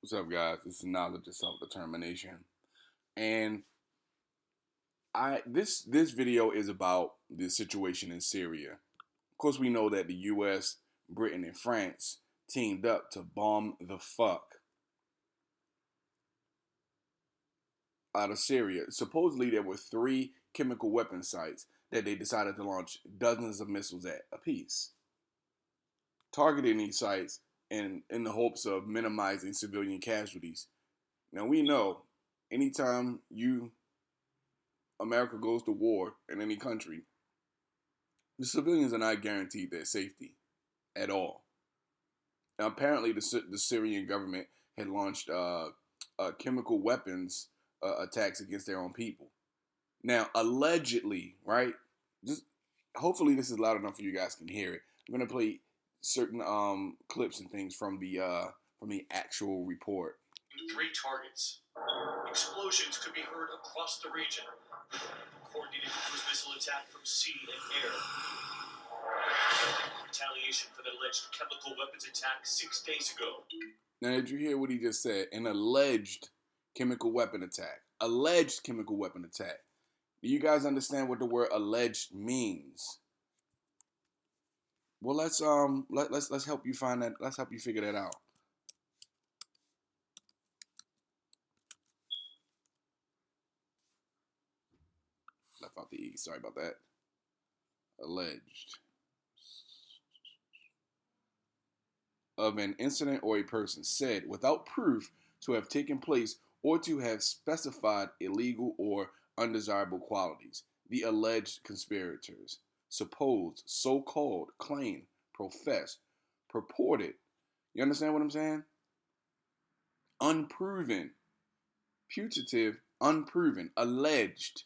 What's up, guys? This is Knowledge of Self-Determination, and this video is about the situation in Syria. Of course, we know that the U.S., Britain, and France teamed up to bomb the fuck out of Syria. Supposedly, there were 3 chemical weapon sites that they decided to launch dozens of missiles at apiece, targeting these sites in the hopes of minimizing civilian casualties. Now we know anytime America goes to war in any country, the civilians are not guaranteed their safety at all. Now, apparently, the Syrian government had launched chemical weapons attacks against their own people. Now, allegedly, right? Just hopefully this is loud enough for you guys can hear it. I'm gonna play certain clips and things from the actual report. 3 targets. Explosions could be heard across the region. Coordinated cruise missile attack from sea and air. Retaliation for the alleged chemical weapons attack 6 days ago. Now, did you hear what he just said? An alleged chemical weapon attack. Alleged chemical weapon attack. Do you guys understand what the word alleged means? Well, let's help you find that. Let's help you figure that out. Left out the E. Sorry about that. Alleged. Of an incident or a person said without proof to have taken place or to have specified illegal or undesirable qualities. The alleged conspirators. Supposed, so-called, claim, profess, purported. You understand what I'm saying? Unproven. Putative, unproven, alleged.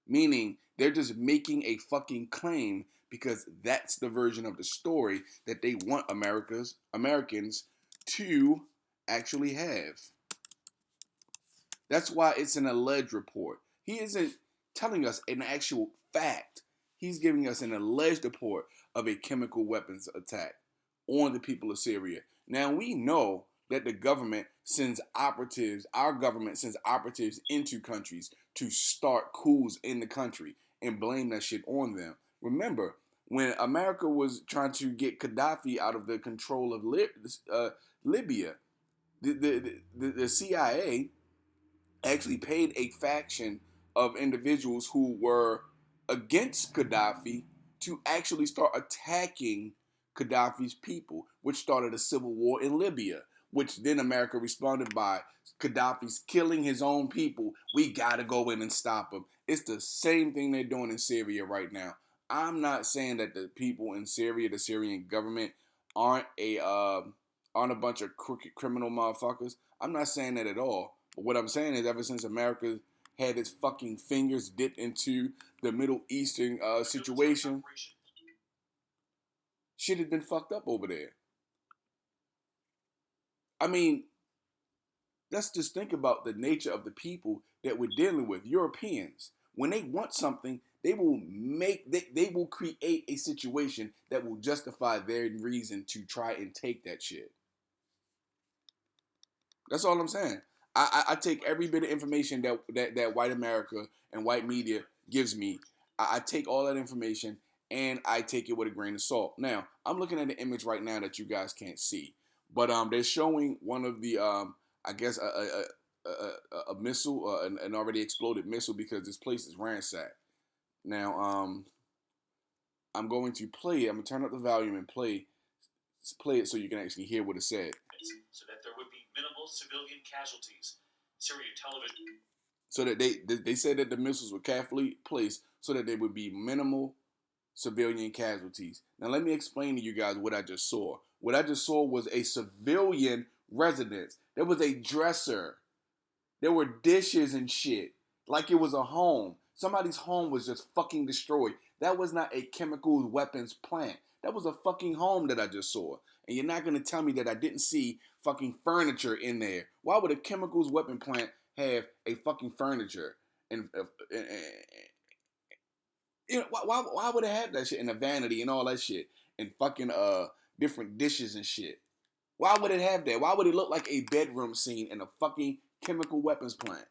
Meaning they're just making a fucking claim because that's the version of the story that they want Americans to actually have. That's why it's an alleged report. He isn't telling us an actual fact. He's giving us an alleged report of a chemical weapons attack on the people of Syria. Now we know that the government sends operatives, our government sends operatives into countries to start coups in the country and blame that shit on them. Remember, when America was trying to get Gaddafi out of the control of Libya, the CIA actually paid a faction of individuals who were against Gaddafi to actually start attacking Gaddafi's people, which started a civil war in Libya, which then America responded by Gaddafi's killing his own people. We gotta go in and stop him. It's the same thing they're doing in Syria right now. I'm not saying that the people in Syria, the Syrian government, aren't a bunch of crooked criminal motherfuckers. I'm not saying that at all. But what I'm saying is, ever since America had its fucking fingers dipped into the Middle Eastern situation, shit has been fucked up over there. I mean, let's just think about the nature of the people that we're dealing with. Europeans, when they want something, they will create a situation that will justify their reason to try and take that shit. That's all I'm saying. I take every bit of information that white America and white media gives me. I take all that information and I take it with a grain of salt. Now, I'm looking at an image right now that you guys can't see, but they're showing one of the I guess a missile, an already exploded missile, because this place is ransacked. Now, I'm going to play it. I'm gonna turn up the volume and play it so you can actually hear what it said. So that there would be minimal civilian casualties. Syria television. So that they said that the missiles were carefully placed so that there would be minimal civilian casualties. Now let me explain to you guys what I just saw. What I just saw was a civilian residence. There was a dresser. There were dishes and shit. Like it was a home. Somebody's home was just fucking destroyed. That was not a chemical weapons plant. That was a fucking home that I just saw. And you're not going to tell me that I didn't see fucking furniture in there. Why would a chemicals weapon plant have a fucking furniture? And you know, why would it have that shit, in a vanity and all that shit, and fucking different dishes and shit? Why would it have that? Why would it look like a bedroom scene in a fucking chemical weapons plant?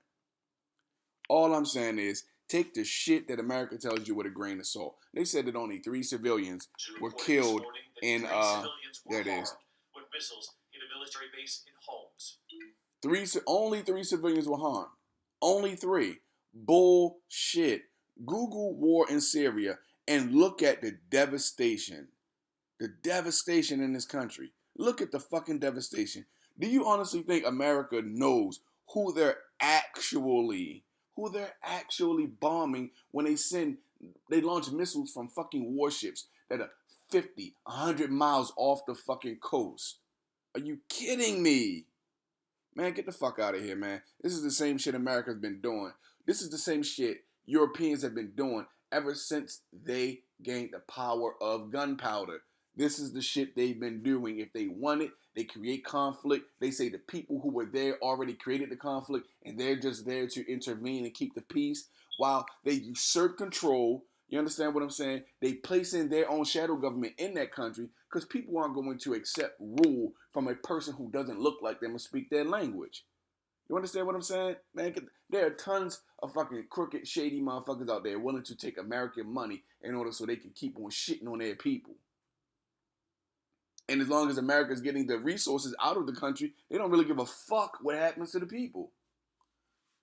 All I'm saying is, take the shit that America tells you with a grain of salt. They said that only 3 civilians were killed in, there it is. When missiles hit a military base in Homs. Only 3 civilians were harmed. Only 3. Bullshit. Google war in Syria and look at the devastation. The devastation in this country. Look at the fucking devastation. Do you honestly think America knows who they're actually bombing when they launch missiles from fucking warships that are 50, 100 miles off the fucking coast? Are you kidding me? Man, get the fuck out of here, man. This is the same shit America's been doing. This is the same shit Europeans have been doing ever since they gained the power of gunpowder. This is the shit they've been doing. If they want it, they create conflict. They say the people who were there already created the conflict and they're just there to intervene and keep the peace while they usurp control. You understand what I'm saying? They place in their own shadow government in that country because people aren't going to accept rule from a person who doesn't look like them or speak their language. You understand what I'm saying? Man, there are tons of fucking crooked, shady motherfuckers out there willing to take American money in order so they can keep on shitting on their people. And as long as America's getting the resources out of the country, they don't really give a fuck what happens to the people.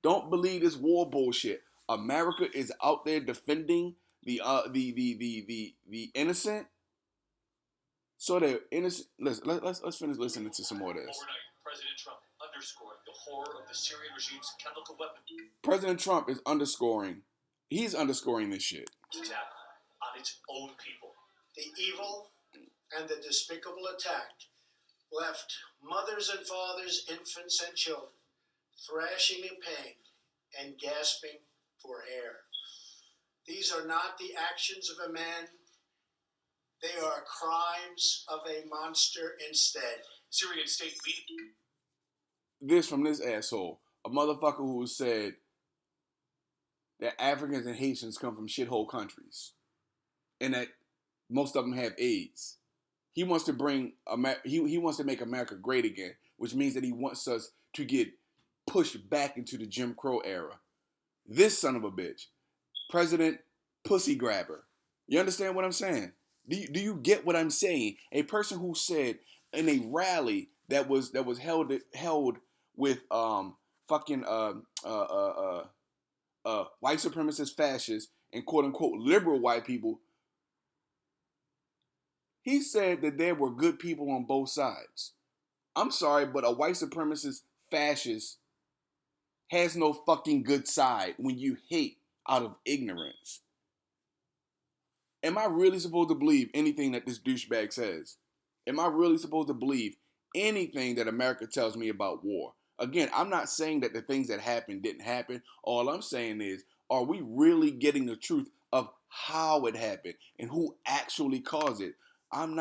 Don't believe this war bullshit. America is out there defending the innocent. So they're innocent. Let's finish listening to some more of this. Overnight, President Trump underscoring the horror of the Syrian regime's chemical weapon. President Trump is underscoring. He's underscoring this shit. Attack on its own people. The evil and the despicable attack left mothers and fathers, infants and children, thrashing in pain and gasping for air. These are not the actions of a man. They are crimes of a monster instead. Syrian state media. This from this asshole. A motherfucker who said that Africans and Haitians come from shithole countries. And that most of them have AIDS. He wants to bring he wants to make America great again, which means that he wants us to get pushed back into the Jim Crow era. This son of a bitch, President Pussy Grabber. You understand what I'm saying? Do you get what I'm saying? A person who said in a rally that was held with fucking white supremacist fascists and quote unquote liberal white people. He said that there were good people on both sides. I'm sorry, but a white supremacist fascist has no fucking good side when you hate out of ignorance. Am I really supposed to believe anything that this douchebag says? Am I really supposed to believe anything that America tells me about war? Again, I'm not saying that the things that happened didn't happen. All I'm saying is, are we really getting the truth of how it happened and who actually caused it? I'm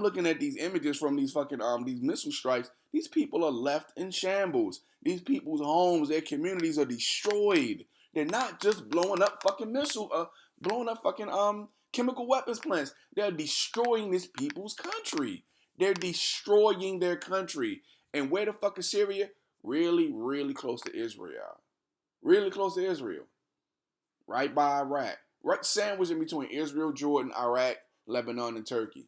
looking at these images from these fucking these missile strikes. These people are left in shambles. These people's homes, their communities are destroyed. They're not just blowing up fucking chemical weapons plants. They're destroying this people's country. They're destroying their country. And where the fuck is Syria? Really, really close to Israel. Really close to Israel. Right by Iraq. Right sandwiched in between Israel, Jordan, Iraq, Lebanon, and Turkey.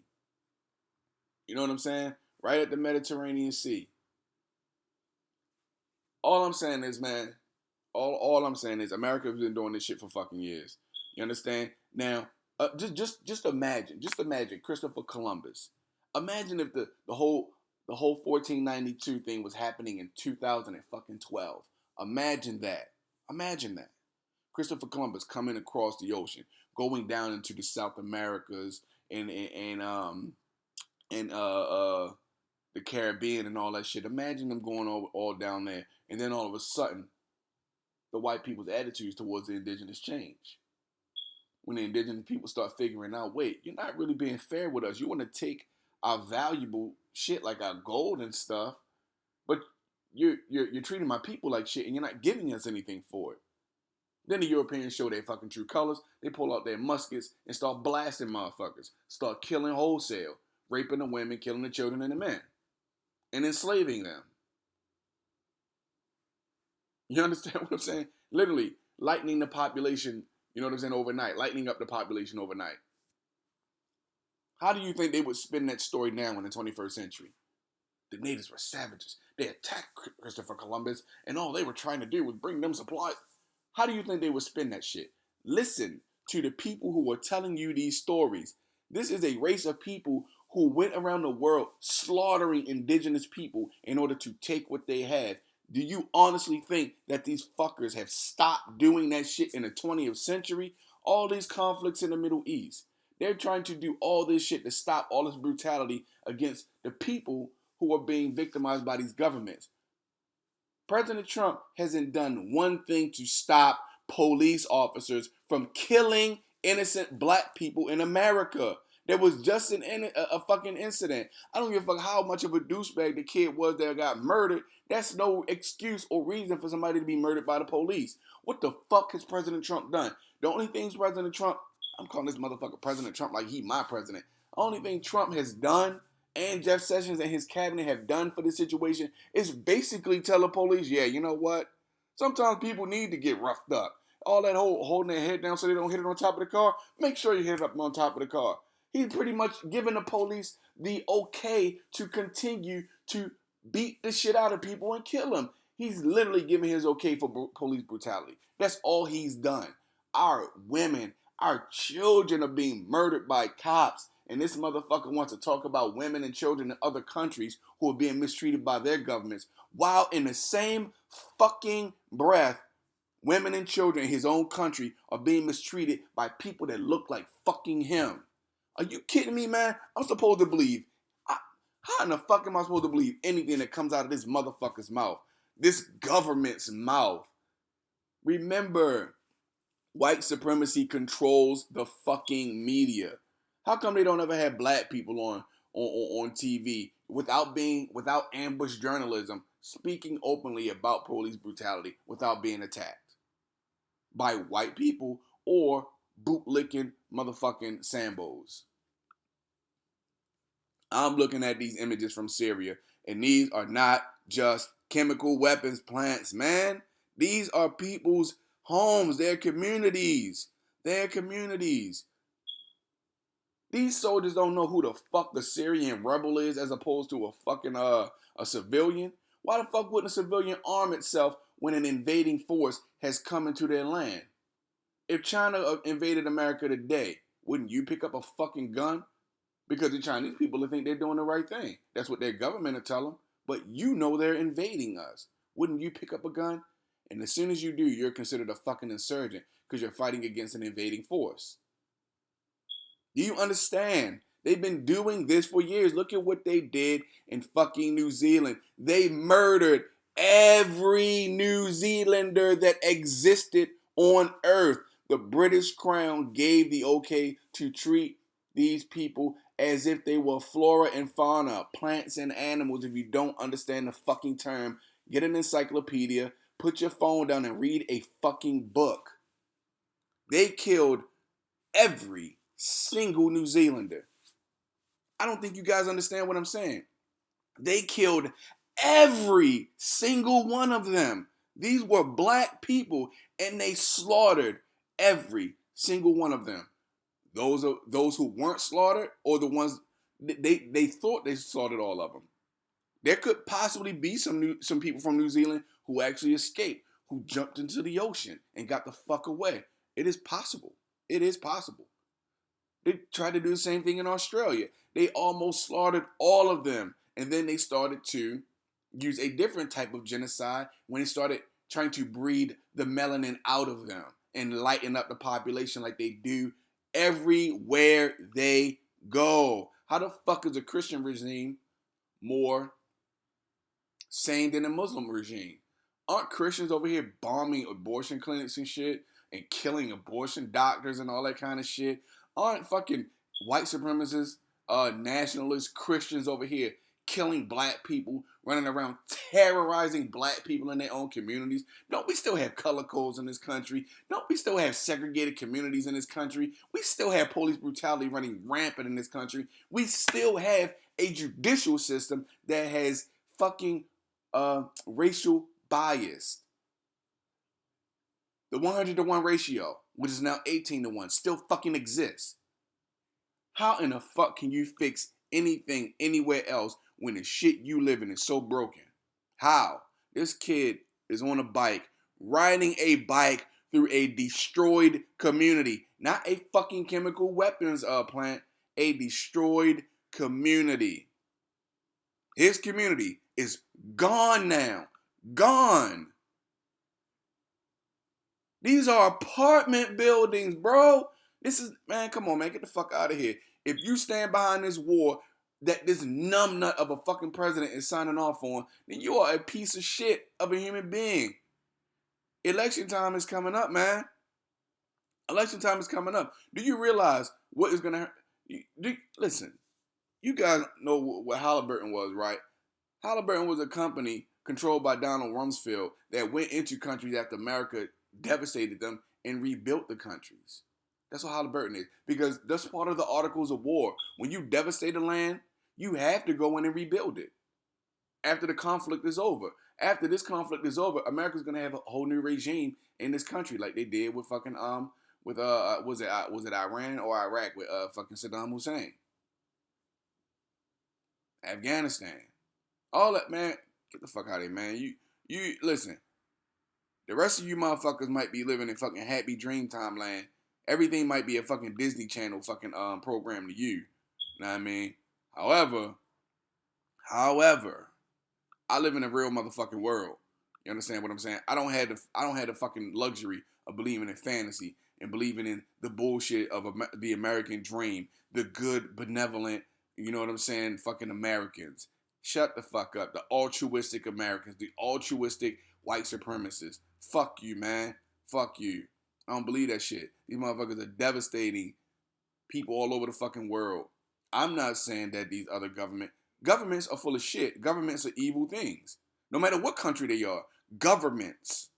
You know what I'm saying? Right at the Mediterranean Sea. All I'm saying is, man, all I'm saying is America's been doing this shit for fucking years. You understand? Now, just imagine Christopher Columbus. Imagine if the whole 1492 thing was happening in 2012. Imagine that. Christopher Columbus coming across the ocean, going down into the South Americas and the Caribbean and all that shit. Imagine them going all down there, and then all of a sudden, the white people's attitudes towards the indigenous change. When the indigenous people start figuring out, wait, you're not really being fair with us. You want to take our valuable shit like our gold and stuff, but you're treating my people like shit, and you're not giving us anything for it. Then the Europeans show their fucking true colors. They pull out their muskets and start blasting motherfuckers. Start killing wholesale. Raping the women, killing the children and the men. and enslaving them. You understand what I'm saying? Literally, lightening the population, you know what I'm saying, overnight. Lightening up the population overnight. How do you think they would spin that story now in the 21st century? The natives were savages. They attacked Christopher Columbus, and all they were trying to do was bring them supplies. How do you think they would spin that shit? Listen to the people who are telling you these stories. This is a race of people who went around the world slaughtering indigenous people in order to take what they have. Do you honestly think that these fuckers have stopped doing that shit in the 20th century? All these conflicts in the Middle East. They're trying to do all this shit to stop all this brutality against the people who are being victimized by these governments. President Trump hasn't done one thing to stop police officers from killing innocent black people in America. There was just a fucking incident. I don't give a fuck how much of a douchebag the kid was that got murdered. That's no excuse or reason for somebody to be murdered by the police. What the fuck has President Trump done? The only things President Trump, I'm calling this motherfucker President Trump like he my president. The only thing Trump has done and Jeff Sessions and his cabinet have done for this situation is basically tell the police, yeah, you know what? Sometimes people need to get roughed up. All that whole holding their head down so they don't hit it on top of the car, make sure you hit it up on top of the car. He's pretty much giving the police the okay to continue to beat the shit out of people and kill them. He's literally giving his okay for police brutality. That's all he's done. Our women, our children are being murdered by cops. And this motherfucker wants to talk about women and children in other countries who are being mistreated by their governments. While in the same fucking breath, women and children in his own country are being mistreated by people that look like fucking him. Are you kidding me, man? I'm supposed to believe. How in the fuck am I supposed to believe anything that comes out of this motherfucker's mouth? This government's mouth. Remember, white supremacy controls the fucking media. How come they don't ever have black people on TV without ambush journalism speaking openly about police brutality without being attacked by white people or bootlicking motherfucking Sambos? I'm looking at these images from Syria, and these are not just chemical weapons plants, man. These are people's homes, their communities. Their communities. These soldiers don't know who the fuck the Syrian rebel is as opposed to a fucking a civilian. Why the fuck wouldn't a civilian arm itself when an invading force has come into their land? If China invaded America today, wouldn't you pick up a fucking gun? Because the Chinese people think they're doing the right thing. That's what their government will tell them. But you know they're invading us. Wouldn't you pick up a gun? And as soon as you do, you're considered a fucking insurgent because you're fighting against an invading force. Do you understand? They've been doing this for years. Look at what they did in fucking New Zealand. They murdered every New Zealander that existed on Earth. The British Crown gave the okay to treat these people as if they were flora and fauna, plants and animals. If you don't understand the fucking term, get an encyclopedia, put your phone down and read a fucking book. They killed every single New Zealander. I don't think you guys understand what I'm saying. They killed every single one of them. These were black people, and they slaughtered every single one of them. Those who weren't slaughtered, or the ones they thought they slaughtered all of them. There could possibly be some people from New Zealand who actually escaped, who jumped into the ocean and got the fuck away. It is possible. It is possible. They tried to do the same thing in Australia. They almost slaughtered all of them, and then they started to use a different type of genocide when they started trying to breed the melanin out of them and lighten up the population like they do everywhere they go. How the fuck is a Christian regime more sane than a Muslim regime? Aren't Christians over here bombing abortion clinics and shit and killing abortion doctors and all that kind of shit? Aren't fucking white supremacists, nationalist Christians over here killing black people, running around terrorizing black people in their own communities? Don't we still have color codes in this country? Don't we still have segregated communities in this country? We still have police brutality running rampant in this country. We still have a judicial system that has fucking racial bias. The 100-to-1 ratio, which is now 18-to-1, still fucking exists. How in the fuck can you fix anything anywhere else when the shit you live in is so broken? How? This kid is on a bike, riding a bike through a destroyed community. Not a fucking chemical weapons plant, a destroyed community. His community is gone now. Gone. These are apartment buildings, bro. This is, man, come on, man. Get the fuck out of here. If you stand behind this war that this numbnut of a fucking president is signing off on, then you are a piece of shit of a human being. Election time is coming up, man. Election time is coming up. Do you realize what is going to happen? Listen, you guys know what Halliburton was, right? Halliburton was a company controlled by Donald Rumsfeld that went into countries after America devastated them and rebuilt the countries. That's what Halliburton is. Because that's part of the Articles of War. When you devastate a land, you have to go in and rebuild it after the conflict is over. After this conflict is over, America's gonna have a whole new regime in this country, like they did with fucking was it Iran or Iraq with fucking Saddam Hussein, Afghanistan, all that, man. Get the fuck out of here, man. You listen. The rest of you motherfuckers might be living in fucking happy dreamtime land. Everything might be a fucking Disney Channel fucking program to you. You know what I mean? However, I live in a real motherfucking world. You understand what I'm saying? I don't have the fucking luxury of believing in fantasy and believing in the bullshit of the American dream, the good, benevolent, you know what I'm saying, fucking Americans. Shut the fuck up. The altruistic Americans, the altruistic white supremacists. Fuck you, man. Fuck you. I don't believe that shit. These motherfuckers are devastating people all over the fucking world. I'm not saying that these other governments are full of shit. Governments are evil things. No matter what country they are, governments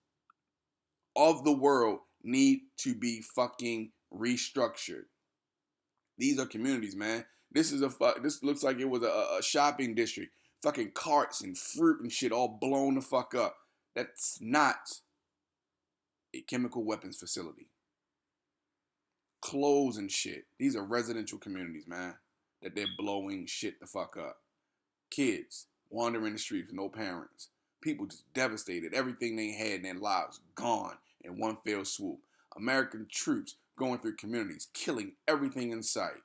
of the world need to be fucking restructured. These are communities, man. This looks like it was a shopping district. Fucking carts and fruit and shit all blown the fuck up. That's not a chemical weapons facility. Clothes and shit. These are residential communities, man, that they're blowing shit the fuck up. Kids wandering the streets with no parents. People just devastated. Everything they had in their lives gone in one fell swoop. American troops going through communities, killing everything in sight.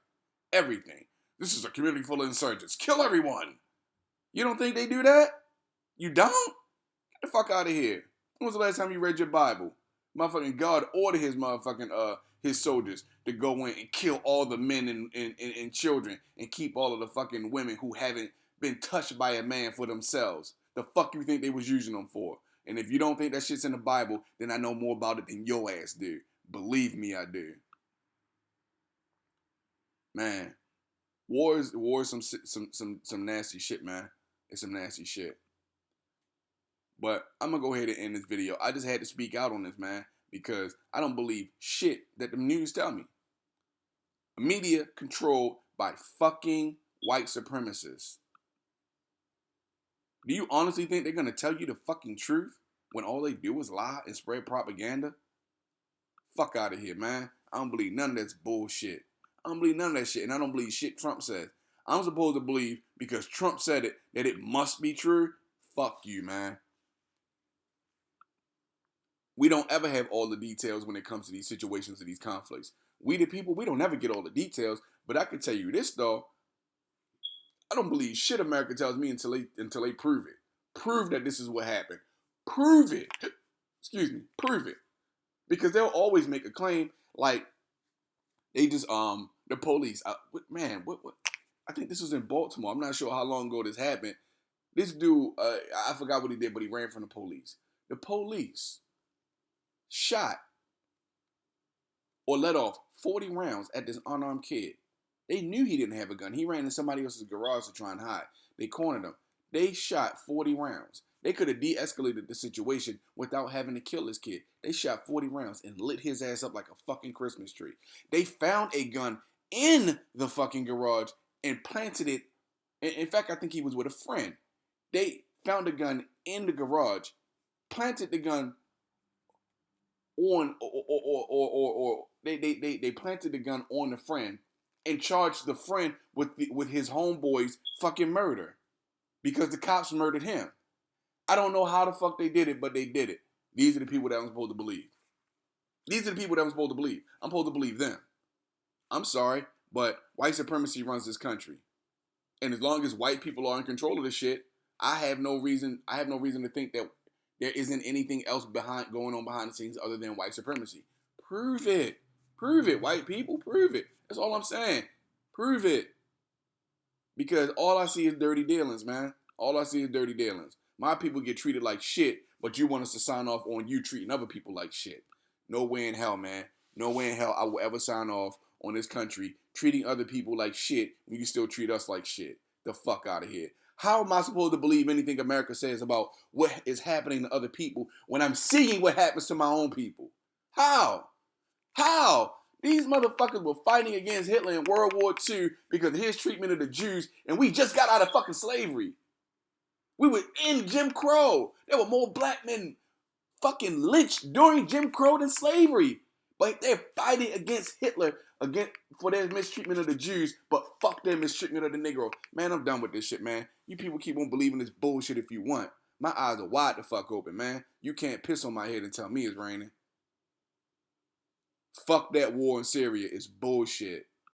Everything. This is a community full of insurgents. Kill everyone. You don't think they do that? You don't? Get the fuck out of here. When was the last time you read your Bible? Motherfucking God ordered his motherfucking his soldiers to go in and kill all the men and children and keep all of the fucking women who haven't been touched by a man for themselves. The fuck you think they was using them for? And if you don't think that shit's in the Bible, then I know more about it than your ass do. Believe me, I do. Man, war is some nasty shit, man. It's some nasty shit. But I'm gonna go ahead and end this video. I just had to speak out on this, man, because I don't believe shit that the news tell me. A media controlled by fucking white supremacists. Do you honestly think they're gonna tell you the fucking truth when all they do is lie and spread propaganda? Fuck out of here, man. I don't believe none of that's bullshit. I don't believe none of that shit, and I don't believe shit Trump says. I'm supposed to believe because Trump said it that it must be true. Fuck you, man. We don't ever have all the details when it comes to these situations and these conflicts. We the people, we don't ever get all the details. But I can tell you this though, I don't believe shit America tells me until they prove it. Prove that this is what happened. Prove it. Excuse me. Prove it. Because they'll always make a claim like they just the police. What? I think this was in Baltimore. I'm not sure how long ago this happened. This dude, I forgot what he did, but he ran from the police. The police shot or let off 40 rounds at this unarmed kid. They knew he didn't have a gun. He ran in somebody else's garage to try and hide. They cornered him. They shot 40 rounds. They could have de-escalated the situation without having to kill this kid. They shot 40 rounds and lit his ass up like a fucking Christmas tree. They found a gun in the fucking garage and planted it. In fact, I think he was with a friend. They found a gun in the garage, planted the gun on, or they planted the gun on the friend, and charged the friend with his homeboy's fucking murder because the cops murdered him. I don't know how the fuck they did it, but they did it. These are the people that I'm supposed to believe. These are the people that I'm supposed to believe. I'm supposed to believe them. I'm sorry, but white supremacy runs this country. And as long as white people are in control of this shit, I have no reason to think that there isn't anything else going on behind the scenes other than white supremacy. Prove it. Prove it, white people. Prove it. That's all I'm saying. Prove it. Because all I see is dirty dealings, man. All I see is dirty dealings. My people get treated like shit, but you want us to sign off on you treating other people like shit. No way in hell, man. No way in hell I will ever sign off on this country treating other people like shit when you still treat us like shit. The fuck out of here. How am I supposed to believe anything America says about what is happening to other people when I'm seeing what happens to my own people? How? How? These motherfuckers were fighting against Hitler in World War II because of his treatment of the Jews, and we just got out of fucking slavery. We were in Jim Crow. There were more black men fucking lynched during Jim Crow than slavery. But they're fighting against Hitler for their mistreatment of the Jews, but fuck their mistreatment of the Negro. Man, I'm done with this shit, man. You people keep on believing this bullshit if you want. My eyes are wide the fuck open, man. You can't piss on my head and tell me it's raining. Fuck that war in Syria. It's bullshit.